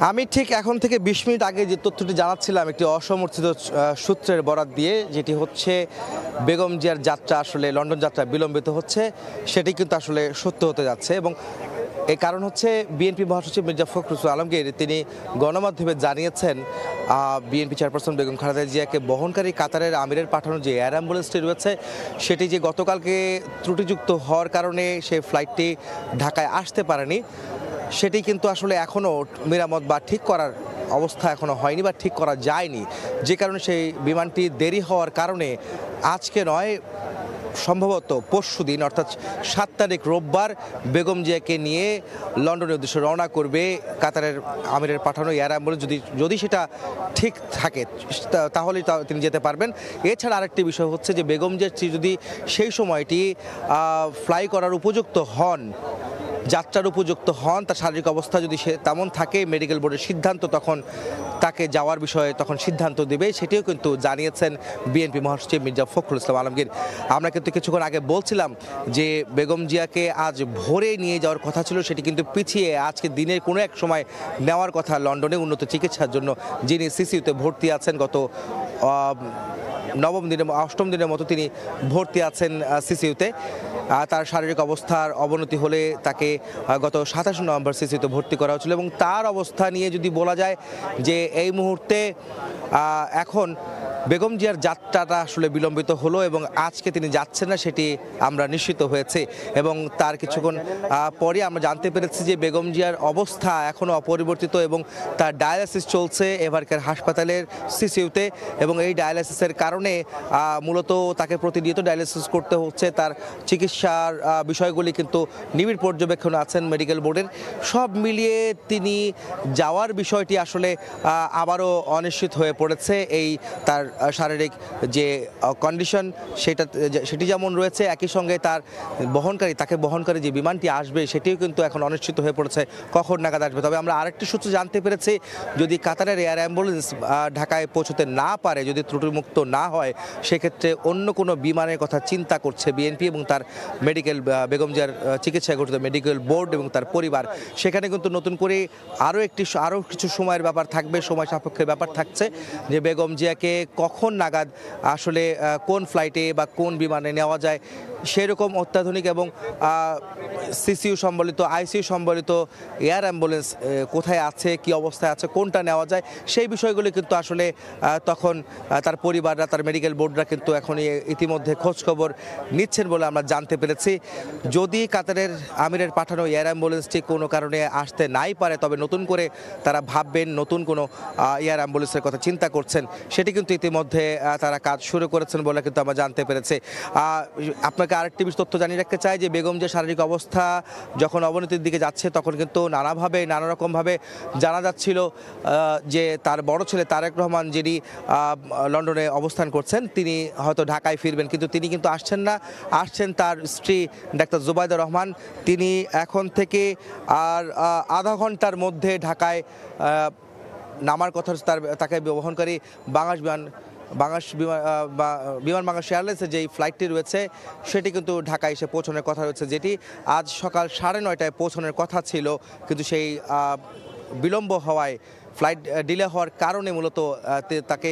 আমি ঠিক এখন থেকে ২০ মিনিট আগে যে তথ্যটি জানাচ্ছিলাম একটি অসমর্থিত সূত্রের বরাত দিয়ে, যেটি হচ্ছে বেগম জিয়ার যাত্রা আসলে লন্ডন যাত্রা বিলম্বিত হচ্ছে, সেটি কিন্তু আসলে সত্য হতে যাচ্ছে। এবং এই কারণ হচ্ছে বিএনপি মহাসচিব মির্জা ফখরুল আলমগীর তিনি গণমাধ্যমে জানিয়েছেন বিএনপি চেয়ারপারসন বেগম খালেদা জিয়াকে বহনকারী কাতারের আমিরের পাঠানো যে এয়ার অ্যাম্বুলেন্সটি রয়েছে সেটি যে গতকালকে ত্রুটিযুক্ত হওয়ার কারণে সেই ফ্লাইটটি ঢাকায় আসতে পারেনি, সেটি কিন্তু আসলে এখনও মেরামত বা ঠিক করার অবস্থা এখনও হয়নি বা ঠিক করা যায়নি। যে কারণে সেই বিমানটি দেরি হওয়ার কারণে আজকে নয়, সম্ভবত পরশু দিন অর্থাৎ ৭ তারিখ রোববার বেগম জিয়াকে নিয়ে লন্ডনের উদ্দেশ্যে রওনা করবে কাতারের আমিরের পাঠানো এয়ার অ্যাম্বুলেন্স। যদি সেটা ঠিক থাকে তাহলেই তিনি যেতে পারবেন। এছাড়া আরেকটি বিষয় হচ্ছে যে বেগম জিয়া যদি সেই সময়টি ফ্লাই করার উপযুক্ত হন, যাত্রার উপযুক্ত হন, তার শারীরিক অবস্থা যদি সে তেমন থাকে, মেডিকেল বোর্ডের সিদ্ধান্ত তখন তাকে যাওয়ার বিষয়ে তখন সিদ্ধান্ত দেবে, সেটিও কিন্তু জানিয়েছেন বিএনপি মহাসচিব মির্জা ফখরুল ইসলাম আলমগীর। আমরা কিন্তু কিছুক্ষণ আগে বলছিলাম যে বেগম জিয়াকে আজ ভোরে নিয়ে যাওয়ার কথা ছিল, সেটি কিন্তু পিছিয়ে আজকে দিনের কোনো এক সময় নেওয়ার কথা লন্ডনে উন্নত চিকিৎসার জন্য, যিনি সিসিইউতে ভর্তি আছেন। গত অষ্টম দিনের মতো তিনি ভর্তি আছেন সিসিইউতে। তার শারীরিক অবস্থার অবনতি হলে তাকে গত ২৭ নভেম্বর সিসিইউতে ভর্তি করা হয়েছিল। এবং তার অবস্থা নিয়ে যদি বলা যায় যে এই মুহূর্তে এখন বেগম জিয়ার যাত্রাটা আসলে বিলম্বিত হলো এবং আজকে তিনি যাচ্ছেন না, সেটি আমরা নিশ্চিত হয়েছে। এবং তার কিছুক্ষণ পরে আমরা জানতে পেরেছি যে বেগম জিয়ার অবস্থা এখনও অপরিবর্তিত এবং তার ডায়ালাইসিস চলছে এবারকার হাসপাতালের সিসিইউতে। এবং এই ডায়ালাইসিসের কারণে মূলত তাকে প্রতিনিয়ত ডায়ালাইসিস করতে হচ্ছে। তার চিকিৎসার বিষয়গুলি কিন্তু নিবিড় পর্যবেক্ষণে আছেন মেডিকেল বোর্ডের। সব মিলিয়ে তিনি যাওয়ার বিষয়টি আসলে আবারও অনিশ্চিত হয়ে পড়েছে। এই তার শারীরিক যে কন্ডিশন সেটি যেমন রয়েছে, একই সঙ্গে তাকে বহনকারী যে বিমানটি আসবে সেটিও কিন্তু এখন অনিশ্চিত হয়ে পড়েছে কখন নাগাদ আসবে। তবে আমরা আরেকটি সূত্র জানতে পেরেছি, যদি কাতারের এয়ার অ্যাম্বুলেন্স ঢাকায় পৌঁছতে না পারে, যদি ত্রুটিমুক্ত না হয়, সেক্ষেত্রে অন্য কোনো বিমানের কথা চিন্তা করছে বিএনপি এবং তার বেগম জিয়ার চিকিৎসায় গঠিত মেডিকেল বোর্ড এবং তার পরিবার। সেখানে কিন্তু নতুন করে আরও কিছু সময়ের ব্যাপার থাকবে, সময় সাপেক্ষের ব্যাপার থাকছে যে বেগম জিয়াকে কখন নাগাদ আসলে কোন ফ্লাইটে বা কোন বিমানে নেওয়া যায়, সেরকম অত্যাধুনিক এবং সিসিইউ সম্বলিত, আইসিইউ সম্বলিত এয়ার অ্যাম্বুলেন্স কোথায় আছে, কি অবস্থায় আছে, কোনটা নেওয়া যায়, সেই বিষয়গুলি কিন্তু আসলে তখন তার পরিবাররা, তার মেডিকেল বোর্ডরা কিন্তু এখন ইতিমধ্যে খোঁজখবর নিচ্ছেন বলে আমরা জানতে পেরেছি। যদি কাতারের আমিরের পাঠানো এয়ার অ্যাম্বুলেন্সটি কোনো কারণে আসতে নাই পারে, তবে নতুন করে তারা ভাববেন, নতুন কোনো এয়ার অ্যাম্বুলেন্সের কথা চিন্তা করছেন, সেটি কিন্তু ইতিমধ্যে তারা কাজ শুরু করেছেন বলে কিন্তু আমরা জানতে পেরেছি। আপনাকে আরেকটি তথ্য জানিয়ে রাখতে চাই যে বেগম জিয়ার শারীরিক অবস্থা যখন অবনতির দিকে যাচ্ছে, তখন কিন্তু নানা রকমভাবে জানা যাচ্ছিল যে তার বড় ছেলে তারেক রহমান, যিনি লন্ডনে অবস্থান করছেন, তিনি হয়তো ঢাকায় ফিরবেন, কিন্তু তিনি কিন্তু আসছেন না। আসছেন তার স্ত্রী ডাক্তার জুবাইদা রহমান। তিনি এখন থেকে আর আধা ঘন্টার মধ্যে ঢাকায় নামার কথা। তাকে বহনকারী বিমান বাংলাদেশ এয়ারলাইন্সের যেই ফ্লাইটটি রয়েছে সেটি কিন্তু ঢাকায় এসে পৌঁছানোর কথা রয়েছে, যেটি আজ সকাল 9:30টায় পৌঁছানোর কথা ছিল, কিন্তু সেই বিলম্ব হওয়ায়, ফ্লাইট ডিলে হওয়ার কারণে মূলত তাকে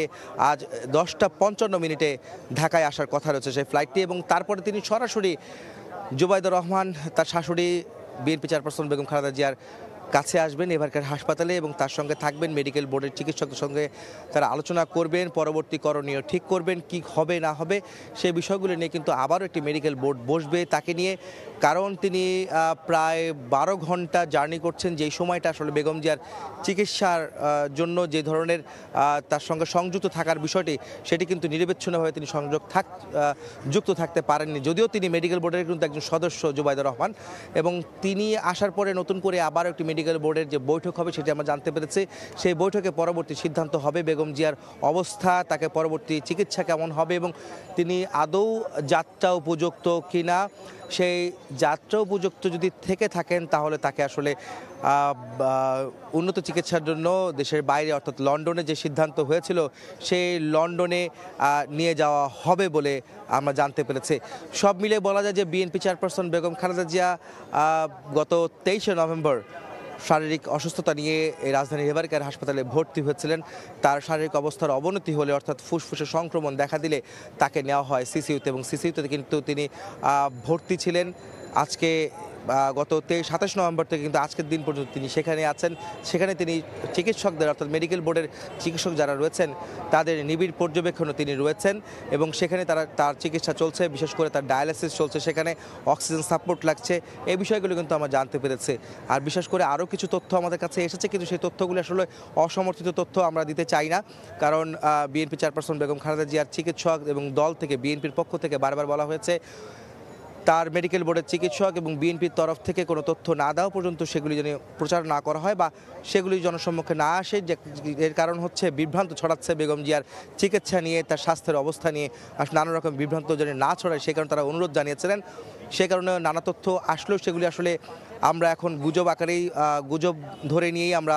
আজ 10:55 ঢাকায় আসার কথা রয়েছে সেই ফ্লাইটটি। এবং তারপরে তিনি সরাসরি জুবাইদা রহমান, তার শাশুড়ি, বিএনপি চেয়ারপারসন বেগম খালেদা জিয়ার কাছে আসবেন এবারকার হাসপাতালে এবং তার সঙ্গে থাকবেন মেডিকেল বোর্ডের চিকিৎসকদের সঙ্গে। তারা আলোচনা করবেন, পরবর্তী করণীয় ঠিক করবেন, কি হবে না হবে সেই বিষয়গুলো নিয়ে কিন্তু আবারও একটি মেডিকেল বোর্ড বসবে তাকে নিয়ে। কারণ তিনি প্রায় 12 ঘন্টা জার্নি করছেন, যেই সময়টা আসলে বেগম জিয়ার চিকিৎসার জন্য যে ধরনের তার সঙ্গে সংযুক্ত থাকার বিষয়টি, সেটি কিন্তু নিরবিচ্ছিন্নভাবে তিনি যুক্ত থাকতে পারেননি। যদিও তিনি মেডিকেল বোর্ডের কিন্তু একজন সদস্য জুবাইদা রহমান, এবং তিনি আসার পরে নতুন করে আবারও একটি মেডিকেল বোর্ডের যে বৈঠক হবে সেটি আমরা জানতে পেরেছি। সেই বৈঠকে পরবর্তী সিদ্ধান্ত হবে বেগম জিয়ার অবস্থা, তাকে পরবর্তী চিকিৎসা কেমন হবে এবং তিনি আদৌ যাত্রা উপযুক্ত কিনা। সেই যাত্রা উপযুক্ত যদি থেকে থাকেন তাহলে তাকে আসলে উন্নত চিকিৎসার জন্য দেশের বাইরে অর্থাৎ লন্ডনে যে সিদ্ধান্ত হয়েছিল সেই লন্ডনে নিয়ে যাওয়া হবে বলে আমরা জানতে পেরেছি। সব মিলে বলা যায় যে বিএনপি চেয়ারপারসন বেগম খালেদা জিয়া গত 23শে নভেম্বর শারীরিক অসুস্থতা নিয়ে এই রাজধানীর এভার কেয়ার হাসপাতালে ভর্তি হয়েছিলেন। তার শারীরিক অবস্থার অবনতি হলে অর্থাৎ ফুসফুসে সংক্রমণ দেখা দিলে তাকে নেওয়া হয় সিসিইউতে, এবং সিসিইউতে কিন্তু তিনি ভর্তি ছিলেন। আজকে গত 27 নভেম্বর থেকে কিন্তু আজকের দিন পর্যন্ত তিনি সেখানে আছেন। সেখানে তিনি চিকিৎসকদের অর্থাৎ মেডিকেল বোর্ডের চিকিৎসক যারা রয়েছেন তাদের নিবিড় পর্যবেক্ষণে তিনি রয়েছেন, এবং সেখানে তার চিকিৎসা চলছে, বিশেষ করে তার ডায়ালিসিস চলছে, সেখানে অক্সিজেন সাপোর্ট লাগছে। এই বিষয়গুলো কিন্তু আমরা জানতে পেরেছি। আর বিশেষ করে আরও কিছু তথ্য আমাদের কাছে এসেছে, কিন্তু সেই তথ্যগুলো আসলে অসমর্থিত তথ্য, আমরা দিতে চাই না। কারণ বিএনপি চেয়ারপারসন বেগম খালেদা জিয়ার চিকিৎসক এবং দল থেকে, বিএনপির পক্ষ থেকে বারবার বলা হয়েছে তার মেডিকেল বোর্ডের চিকিৎসক এবং বিএনপির তরফ থেকে কোনো তথ্য না দেওয়া পর্যন্ত সেগুলি যেন প্রচার না করা হয় বা সেগুলি জনসম্মুখে না আসে। এর কারণ হচ্ছে বিভ্রান্ত ছড়াচ্ছে বেগম জিয়ার চিকিৎসা নিয়ে, তার স্বাস্থ্যের অবস্থা নিয়ে নানা রকম বিভ্রান্ত যেন না ছড়ায়, সে কারণে তারা অনুরোধ জানিয়েছিলেন। সে কারণে নানা তথ্য আসলেও সেগুলি আসলে আমরা এখন গুজব আকারেই, গুজব ধরে নিয়েই আমরা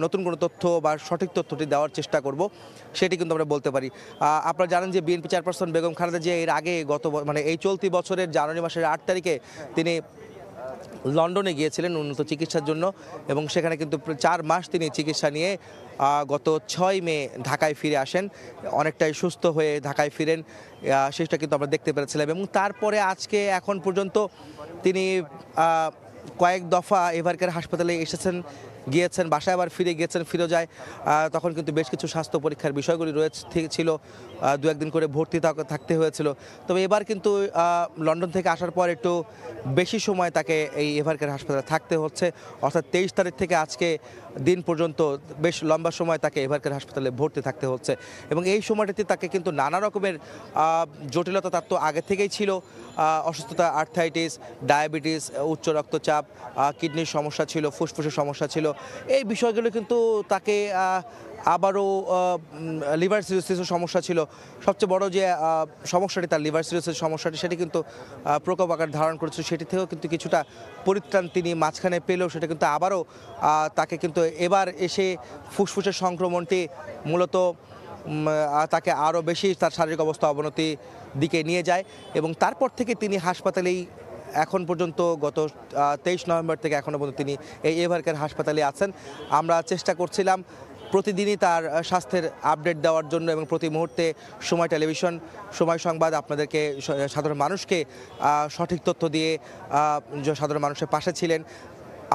নতুন কোনো তথ্য বা সঠিক তথ্যটি দেওয়ার চেষ্টা করব, সেটি কিন্তু আমরা বলতে পারি। আপনারা জানেন যে বিএনপি চেয়ারপারসন বেগম খালেদা জিয়া এর আগে এই চলতি বছরের জানুয়ারি মাসের 8 তারিখে তিনি লন্ডনে গিয়েছিলেন উন্নত চিকিৎসার জন্য, এবং সেখানে কিন্তু 4 মাস তিনি চিকিৎসা নিয়ে গত 6 মে ঢাকায় ফিরে আসেন, অনেকটাই সুস্থ হয়ে ঢাকায় ফিরেন। সেটা কিন্তু আমরা দেখতে পেরেছিলাম। এবং তারপরে আজকে এখন পর্যন্ত তিনি কয়েক দফা এভার কেয়ার হাসপাতালে গিয়েছেন, বাসায় আবার ফিরে গিয়েছেন, ফিরে যায়। তখন কিন্তু বেশ কিছু স্বাস্থ্য পরীক্ষার বিষয়গুলি ছিল, 2-1 দিন করে ভর্তি থাকতে হয়েছিল। তবে এবার কিন্তু লন্ডন থেকে আসার পর একটু বেশি সময় তাকে এই এভার কেয়ার হাসপাতালে থাকতে হচ্ছে, অর্থাৎ 23 তারিখ থেকে আজকে দিন পর্যন্ত বেশ লম্বা সময় তাকে এভার কেয়ার হাসপাতালে ভর্তি থাকতে হচ্ছে। এবং এই সময়টাতে তাকে কিন্তু নানা রকমের জটিলতা তার তো আগে থেকেই ছিল, অসুস্থতা, আর্থাইটিস, ডায়াবেটিস, উচ্চ রক্তচাপ, কিডনির সমস্যা ছিল, ফুসফুসের সমস্যা ছিল। এই বিষয়গুলো কিন্তু তাকে আবারও লিভার সিরোসিসের সমস্যা ছিল। সবচেয়ে বড় যে সমস্যাটি, তার লিভার সিরোসিসের সমস্যাটি, সেটি কিন্তু প্রকোপ আকার ধারণ করেছিল। সেটি থেকেও কিন্তু কিছুটা পরিত্রাণ তিনি মাঝখানে পেলেও সেটা কিন্তু আবারও তাকে কিন্তু এবার এসে ফুসফুসের সংক্রমণটি মূলত তাকে আরও বেশি তার শারীরিক অবস্থা অবনতি দিকে নিয়ে যায়, এবং তারপর থেকে তিনি হাসপাতালেই এখন পর্যন্ত গত 23 নভেম্বর থেকে এখনও পর্যন্ত তিনি এই এভার কেয়ার হাসপাতালে আছেন। আমরা চেষ্টা করছিলাম প্রতিদিনই তার স্বাস্থ্যের আপডেট দেওয়ার জন্য, এবং প্রতি মুহূর্তে সময় টেলিভিশন, সময় সংবাদ আপনাদেরকে, সাধারণ মানুষকে সঠিক তথ্য দিয়ে সাধারণ মানুষের পাশে ছিলেন।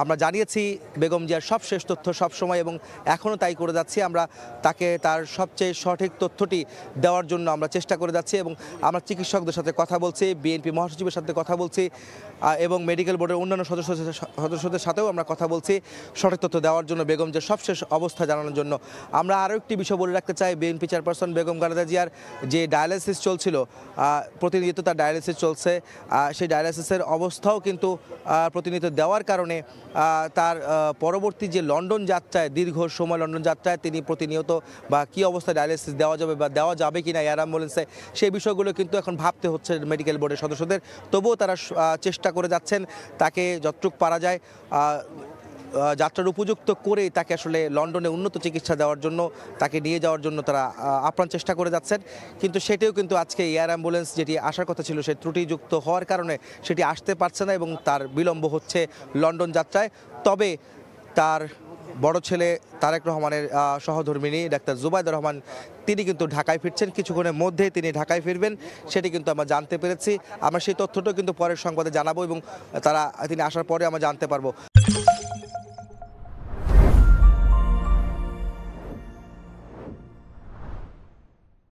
আমরা জানিয়েছি বেগম জিয়ার সবশেষ তথ্য সবসময়, এবং এখনও তাই করে যাচ্ছি। আমরা তাকে তার সবচেয়ে সঠিক তথ্যটি দেওয়ার জন্য আমরা চেষ্টা করে যাচ্ছি, এবং আমরা চিকিৎসকদের সাথে কথা বলছি, বিএনপি মহাসচিবের সাথে কথা বলছি, এবং মেডিকেল বোর্ডের অন্যান্য সদস্যদের সাথেও আমরা কথা বলছি সঠিক তথ্য দেওয়ার জন্য, বেগম জিয়ার সবশেষ অবস্থা জানানোর জন্য। আমরা আরও একটি বিষয় বলে রাখতে চাই, বিএনপি চেয়ারপারসন বেগম খালেদা জিয়ার যে ডায়ালিসিস চলছিল, প্রতিনিয়ত তার ডায়ালিসিস চলছে, সেই ডায়ালিসিসের অবস্থাও কিন্তু প্রতিনিয়ত দেওয়ার কারণে তার পরবর্তী যে লন্ডন যাত্রায়, দীর্ঘ সময় লন্ডন যাত্রায় তিনি প্রতিনিয়ত বা কী অবস্থায় ডায়ালিসিস দেওয়া যাবে বা দেওয়া যাবে কি না এয়ার অ্যাম্বুলেন্সে, সেই বিষয়গুলো কিন্তু এখন ভাবতে হচ্ছে মেডিকেল বোর্ডের সদস্যদের। তবুও তারা চেষ্টা করে যাচ্ছেন তাকে যতটুকু পারা যায় যাত্রার উপযুক্ত করে তাকে আসলে লন্ডনে উন্নত চিকিৎসা দেওয়ার জন্য, তাকে নিয়ে যাওয়ার জন্য তারা আপ্রাণ চেষ্টা করে যাচ্ছেন। কিন্তু সেটিও কিন্তু আজকে এয়ার অ্যাম্বুলেন্স যেটি আসার কথা ছিল, সে ত্রুটিযুক্ত হওয়ার কারণে সেটি আসতে পারছে না, এবং তার বিলম্ব হচ্ছে লন্ডন যাত্রায়। তবে তার বড় ছেলে তারেক রহমানের সহধর্মিণী ডাক্তার জুবাইদা রহমান, তিনি কিন্তু ঢাকায় ফিরছেন, কিছুক্ষণের মধ্যে তিনি ঢাকায় ফিরবেন, সেটি কিন্তু আমরা জানতে পেরেছি। আমরা সেই তথ্যটাও কিন্তু পরের সংবাদে জানাবো, এবং তিনি আসার পরে আমরা জানতে পারবো।